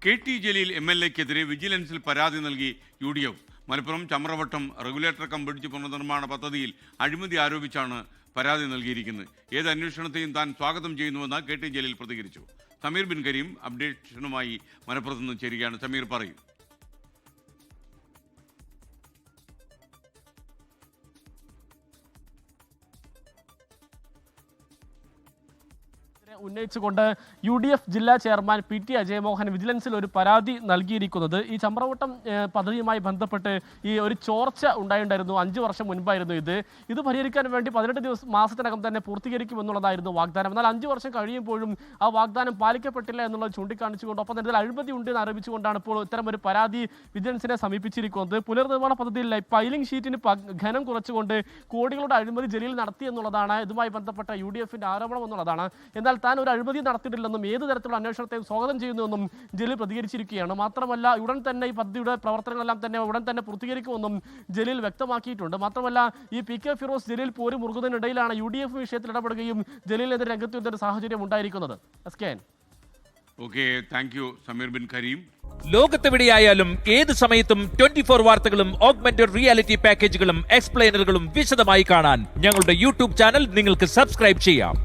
KT Jaleel MLA-ക്കെതിരെ വിജിലൻസിൽ പരാതി നൽകി UDF. Malappuram Chamravattam regulator cum bridge പുനർനിർമ്മാണ പദ്ധതിയിൽ അഴിമതി ആരോപിച്ചാണ് പരാതി നൽകിയിരിക്കുന്നത്. ഏത് അന്വേഷണത്തെയും താൻ സ്വാഗതം ചെയ്യുന്നുവെന്ന് KT ജലീൽ പ്രതികരിച്ചു. സമീർ ബിൻ കരീം അപ്ഡേഷനുമായി മലപ്പുറത്ത് നിന്ന് ചേരുകയാണ്. സമീർ പറയൂ. ഉന്നയിച്ചുകൊണ്ട് UDF ജില്ലാ ചെയർമാൻ PT അജയമോഹൻ വിജിലൻസിൽ ഒരു പരാതി നൽകിയിരിക്കുന്നത് ഈ ചമ്രവട്ടം പദ്ധതിയുമായി ബന്ധപ്പെട്ട് ഈ ഒരു ചോർച്ച ഉണ്ടായിട്ടുണ്ടായിരുന്നു. 5 വർഷം മുൻപായിരുന്നു ഇത് പരിഹരിക്കാൻ വേണ്ടി 18 മാസത്തിനകം തന്നെ പൂർത്തീകരിക്കുമെന്നുള്ളതായിരുന്നു വാഗ്ദാനം. എന്നാൽ 5 വർഷം കഴിയുമ്പോഴും ആ വാഗ്ദാനം പാലിക്കപ്പെട്ടില്ല എന്നുള്ളത് ചൂണ്ടിക്കാണിച്ചുകൊണ്ട് ഒപ്പം തന്നെ ഇതിൽ അഴിമതി ഉണ്ട് എന്ന് ആരോപിച്ചുകൊണ്ടാണ് ഇപ്പോൾ ഇത്തരം ഒരു പരാതി വിജിലൻസിനെ സമീപിച്ചിരിക്കുന്നത്. പുനർനിർമ്മാണ പദ്ധതിയിൽ പൈലിംഗ് ഷീറ്റിന് ഘനം കുറച്ചുകൊണ്ട് കോടികളുടെ അഴിമതി ജലീൽ നടത്തി എന്നുള്ളതാണ് ഇതുമായി ബന്ധപ്പെട്ട UDF-ന്റെ ആരോപണം എന്നുള്ളതാണ്. എന്നാൽ താൻ ഒരു അഴിമതി നടത്തിയിട്ടില്ലെന്നും ഏത് തരത്തിലുള്ള അന്വേഷണത്തെയും സ്വാഗതം ചെയ്യുന്നുവെന്നും ജലീൽ പ്രതികരിച്ചിരിക്കുകയാണ്. മാത്രമല്ല ഉടൻ തന്നെ ഈ പദ്ധതിയുടെ പ്രവർത്തനങ്ങളെല്ലാം തന്നെ ഉടൻ തന്നെ പൂർത്തീകരിക്കുമെന്നും ജലീൽ വ്യക്തമാക്കിയിട്ടുണ്ട്. മാത്രമല്ല ഈ PK ഫിറോസ് ജലീൽ പോര് മുറുകുന്നതിനിടയിലാണ് UDF വിഷയത്തിൽ ഇടപെടുകയും ജലീലിനെതിരെ രംഗത്ത് വരുന്ന ഒരു സാഹചര്യം ഉണ്ടായിരിക്കുന്നത്. Okay, thank you Sameer Bin Kareem. ലോകത്തെവിടെയായാലും ഏത് സമയത്തും 24 വാർത്തകളും ഓഗ്മെന്റഡ് റിയാലിറ്റി പാക്കേജുകളും എക്സ്പ്ലെയിനറുകളും വിശദമായി കാണാൻ ഞങ്ങളുടെ YouTube ചാനൽ നിങ്ങൾക്ക് സബ്സ്ക്രൈബ് ചെയ്യാം.